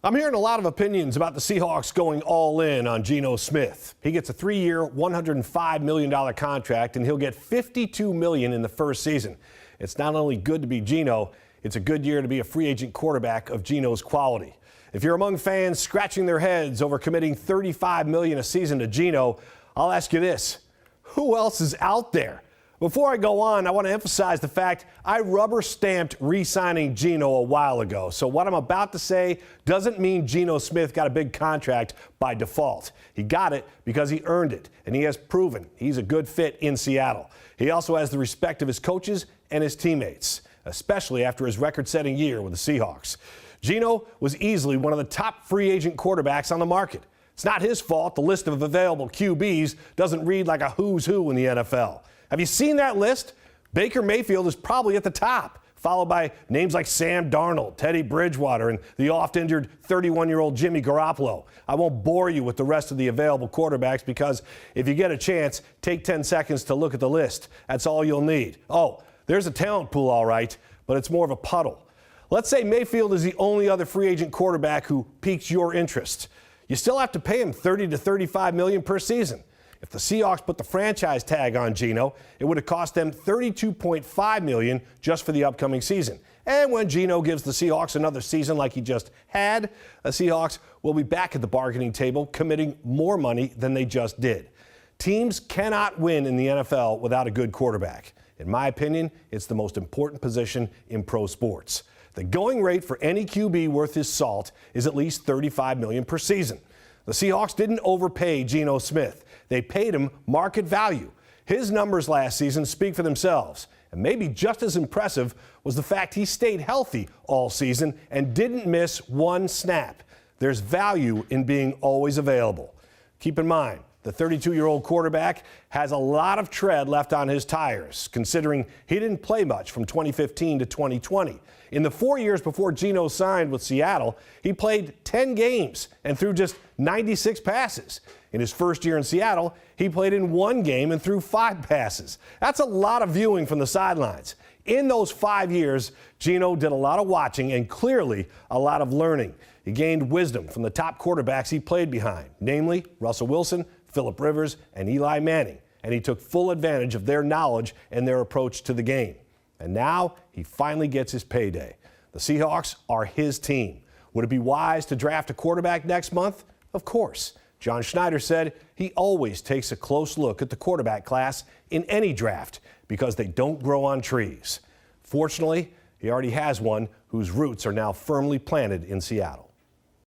I'm hearing a lot of opinions about the Seahawks going all in on Geno Smith. He gets a 3-year, $105 million contract, and he'll get $52 million in the first season. It's not only good to be Geno, it's a good year to be a free agent quarterback of Geno's quality. If you're among fans scratching their heads over committing $35 million a season to Geno, I'll ask you this: who else is out there? Before I go on, I want to emphasize the fact I rubber-stamped re-signing Geno a while ago. So what I'm about to say doesn't mean Geno Smith got a big contract by default. He got it because he earned it, and he has proven he's a good fit in Seattle. He also has the respect of his coaches and his teammates, especially after his record-setting year with the Seahawks. Geno was easily one of the top free agent quarterbacks on the market. It's not his fault the list of available QBs doesn't read like a who's who in the NFL. Have you seen that list? Baker Mayfield is probably at the top, followed by names like Sam Darnold, Teddy Bridgewater, and the oft-injured 31-year-old Jimmy Garoppolo. I won't bore you with the rest of the available quarterbacks because if you get a chance, take 10 seconds to look at the list. That's all you'll need. Oh, there's a talent pool, all right, but it's more of a puddle. Let's say Mayfield is the only other free agent quarterback who piques your interest. You still have to pay him $30 to $35 million per season. If the Seahawks put the franchise tag on Geno, it would have cost them $32.5 million just for the upcoming season. And when Geno gives the Seahawks another season like he just had, the Seahawks will be back at the bargaining table committing more money than they just did. Teams cannot win in the NFL without a good quarterback. In my opinion, it's the most important position in pro sports. The going rate for any QB worth his salt is at least $35 million per season. The Seahawks didn't overpay Geno Smith. They paid him market value. His numbers last season speak for themselves. And maybe just as impressive was the fact he stayed healthy all season and didn't miss one snap. There's value in being always available. Keep in mind, the 32-year-old quarterback has a lot of tread left on his tires, considering he didn't play much from 2015 to 2020. In the 4 years before Geno signed with Seattle, he played 10 games and threw just 96 passes. In his first year in Seattle, he played in 1 game and threw 5 passes. That's a lot of viewing from the sidelines. In those 5 years, Geno did a lot of watching and clearly a lot of learning. He gained wisdom from the top quarterbacks he played behind, namely Russell Wilson, Phillip Rivers, and Eli Manning, and he took full advantage of their knowledge and their approach to the game. And now he finally gets his payday. The Seahawks are his team. Would it be wise to draft a quarterback next month? Of course. John Schneider said he always takes a close look at the quarterback class in any draft because they don't grow on trees. Fortunately, he already has one whose roots are now firmly planted in Seattle.